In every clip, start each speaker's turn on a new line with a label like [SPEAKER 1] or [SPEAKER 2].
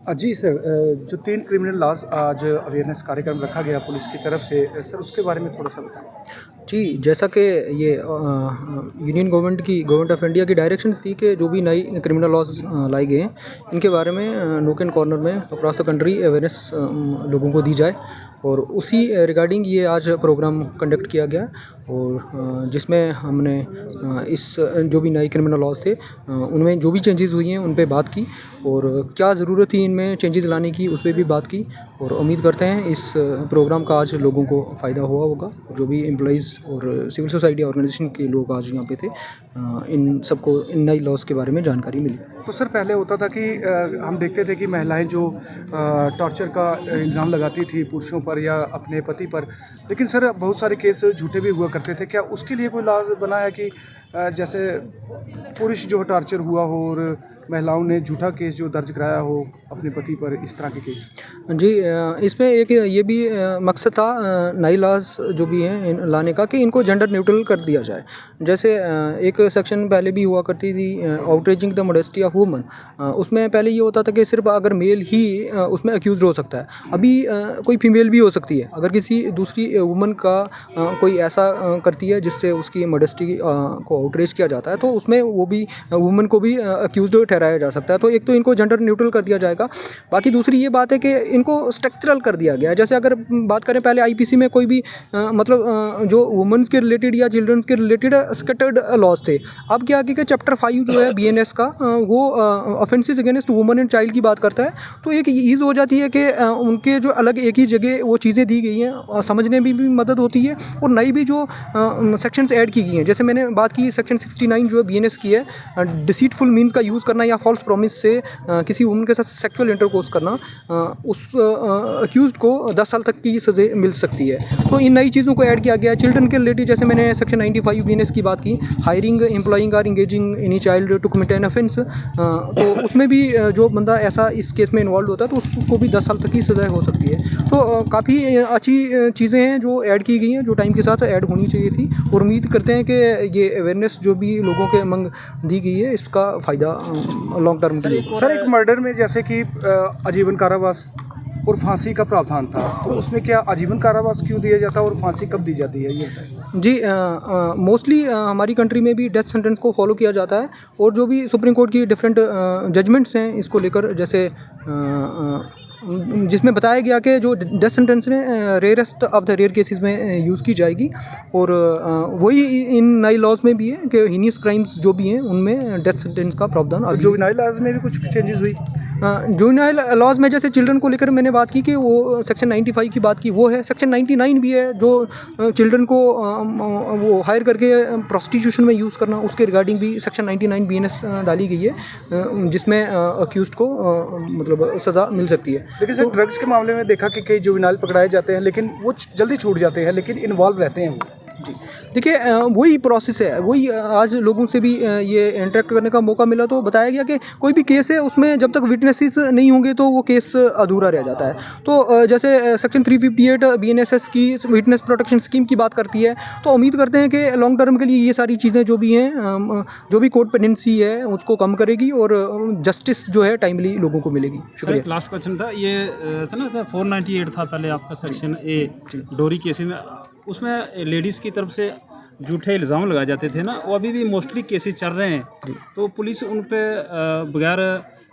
[SPEAKER 1] जी sir, जो 3 criminal laws आज awareness कार्यक्रम रखा गया पुलिस की तरफ से, सर उसके बारे में थोड़ा-सा बताएँ?
[SPEAKER 2] जी, जैसा कि ये यूनियन गवर्नमेंट ऑफ इंडिया की डायरेक्शंस थी कि जो भी नई क्रिमिनल लॉज़ लाए गए हैं, इनके बारे में नोक एंड कॉर्नर में अक्रॉस द कंट्री अवेयरनेस लोगों को दी जाए और उसी रिगार्डिंग ये आज प्रोग्राम कंडक्ट किया गया और जिसमें हमने इस जो भी नए क्रिमिनल लॉज़ थे उनमें जो भी चेंजेस हुई हैं उन पे बात की और क्या ज़रूरत थी इनमें चेंजेस लाने की उस पे भी बात की और उम्मीद करते हैं इस प्रोग्राम का आज लोगों को फ़ायदा हुआ होगा। जो भी एम्प्लॉइज़ और सिविल सोसाइटी ऑर्गेनाइजेशन के लोग आज यहाँ पे थे, इन सबको इन नई लॉज़ के बारे में जानकारी मिली।
[SPEAKER 1] तो सर पहले होता था कि हम देखते थे कि महिलाएं जो टॉर्चर का इल्ज़ाम लगाती थी पुरुषों पर या अपने पति पर, लेकिन सर बहुत सारे केस झूठे भी हुआ करते थे। क्या उसके लिए कोई लॉ बना है कि जैसे पुरुष जो टॉर्चर हुआ हो और महिलाओं ने झूठा केस जो दर्ज कराया हो अपने पति पर, इस तरह के केस?
[SPEAKER 2] जी, इसमें एक ये भी मकसद था नई लॉज़ जो भी हैं लाने का कि इनको जेंडर न्यूट्रल कर दिया जाए। जैसे एक सेक्शन पहले भी हुआ करती थी outraging the modesty of woman, उसमें पहले ये होता था कि सिर्फ अगर मेल ही उसमें अक्यूज़ हो सकता है। अभी कोई फीमेल भी हो सकती है अगर किसी दूसरी वुमन का कोई ऐसा करती है जिससे उसकी मॉडेस्टी को आउटरेज किया जाता है तो उसमें वो भी वुमन को भी अक्यूज़ड ठहराया जा सकता है। तो एक तो इनको जेंडर न्यूट्रल कर दिया जाएगा। बाकी दूसरी ये बात है कि इनको स्ट्रक्चरल कर दिया गया है। जैसे अगर बात करें पहले आईपीसी में कोई भी मतलब जो वुमेन्स के रिलेटेड या चिल्ड्रंस के रिलेटेड स्कैटर्ड लॉज थे। अब क्या कि चैप्टर 5 जो है बीएनएस का वो offences against woman and child की बात करता है। तो एक ईज़ हो जाती है कि उनके जो अलग एक ही जगह वो चीज़ें दी गई हैं, समझने में भी मदद होती है और नई भी जो सेक्शंस ऐड की गई हैं। जैसे मैंने बात की सेक्शन 69 जो है बीएनएस की है, डिसीटफुल मीन्स का यूज़ करना या फॉल्स प्रॉमिस से किसी वुमन के साथ सेक्सुअल इंटरकोर्स करना, उस अक्यूज़्ड को 10 साल तक की सज़ा मिल सकती है। तो इन नई चीज़ों को ऐड किया गया है। चिल्ड्रन के रिलेटेड जैसे मैंने सेक्शन 95 बीएनएस की बात की, हायरिंग एम्प्लॉइंग और engaging any child to commit an offence, तो उसमें भी जो बंदा ऐसा इस केस में इन्वॉल्व होता है तो उसको भी 10 साल तक की सज़ा हो सकती है। तो काफ़ी अच्छी चीज़ें हैं जो ऐड की गई हैं, जो टाइम के साथ ऐड होनी चाहिए थी और उम्मीद करते हैं कि ये अवेयरनेस जो भी लोगों के मंग दी गई है इसका फ़ायदा लॉन्ग टर्म के लिए।
[SPEAKER 1] सर एक मर्डर में जैसे कि आजीवन कारावास और फांसी का प्रावधान था, तो उसमें क्या आजीवन कारावास क्यों दिया जाता है और फांसी कब दी जाती है, ये बताइए?
[SPEAKER 2] जी, मोस्टली हमारी कंट्री में भी डेथ सेंटेंस को फॉलो किया जाता है और जो भी सुप्रीम कोर्ट की डिफरेंट जजमेंट्स हैं इसको लेकर, जैसे जिसमें बताया गया कि जो डेथ सेंटेंस में rarest of the rare cases में यूज़ की जाएगी और वही इन नई लॉज में भी है कि हीनियस क्राइम्स जो भी हैं उनमें डेथ सेंटेंस का प्रावधान।
[SPEAKER 1] जुवेनाइल लॉज में भी कुछ चेंजेस हुई?
[SPEAKER 2] जुवेनाइल लॉज में जैसे चिल्ड्रन को लेकर मैंने बात की कि वो सेक्शन 95 की बात की, वो है। सेक्शन 99 भी है जो चिल्ड्रन को वो हायर करके प्रोस्टिट्यूशन में यूज़ करना, उसके रिगार्डिंग भी सेक्शन 99 बीएनएस डाली गई है जिसमें अक्यूज़्ड को मतलब सज़ा मिल सकती है।
[SPEAKER 1] लेकिन सर ड्रग्स के मामले में देखा कि कई जुवेनाइल पकड़ाए जाते हैं लेकिन वो जल्दी छूट जाते हैं, लेकिन इन्वॉल्व रहते हैं वो।
[SPEAKER 2] जी, देखिए वही प्रोसेस है, वही आज लोगों से भी ये इंटरेक्ट करने का मौका मिला तो बताया गया कि कोई भी केस है उसमें जब तक विटनेसेस नहीं होंगे तो वो केस अधूरा रह जाता है। तो जैसे सेक्शन 358 बीएनएसएस की विटनेस प्रोटेक्शन स्कीम की बात करती है, तो उम्मीद करते हैं कि लॉन्ग टर्म के लिए ये सारी चीज़ें जो भी हैं, जो भी कोर्ट पेंडेंसी है उसको कम करेगी और जस्टिस जो है टाइमली लोगों को मिलेगी। शुक्रिया।
[SPEAKER 3] लास्ट क्वेश्चन था ये, सर ना 498 था पहले आपका सेक्शन ए डोरी केसेस में, उसमें लेडीज़ की तरफ से झूठे इल्ज़ाम लगाए जाते थे ना, वो अभी भी मोस्टली केसेस चल रहे हैं। तो पुलिस उन पे बगैर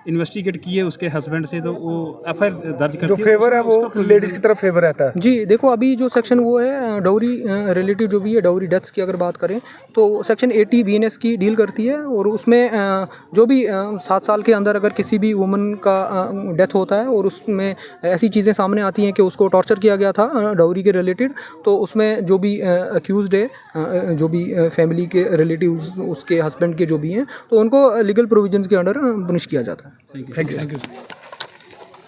[SPEAKER 3] इन्वेस्टिगेट किए उसके हस्बैंड से तो वो एफआईआर दर्ज करती है।
[SPEAKER 1] जो फेवर है वो लेडीज़ की तरफ फेवर रहता है।
[SPEAKER 2] जी, देखो अभी जो सेक्शन वो है डाउरी रिलेटिव जो भी है, डाउरी डेथ्स की अगर बात करें तो सेक्शन 80 बीएनएस की डील करती है और उसमें जो भी 7 साल के अंदर अगर किसी भी वुमन का डेथ होता है और उसमें ऐसी चीज़ें सामने आती हैं कि उसको टॉर्चर किया गया था डाउरी के रिलेटेड, तो उसमें जो भी अक्यूज़्ड है, जो भी फैमिली के रिलेटिव्स उसके हस्बैंड के जो भी हैं, तो उनको लीगल प्रोविजंस के अंडर पनिश किया जाता है।
[SPEAKER 3] Thank you.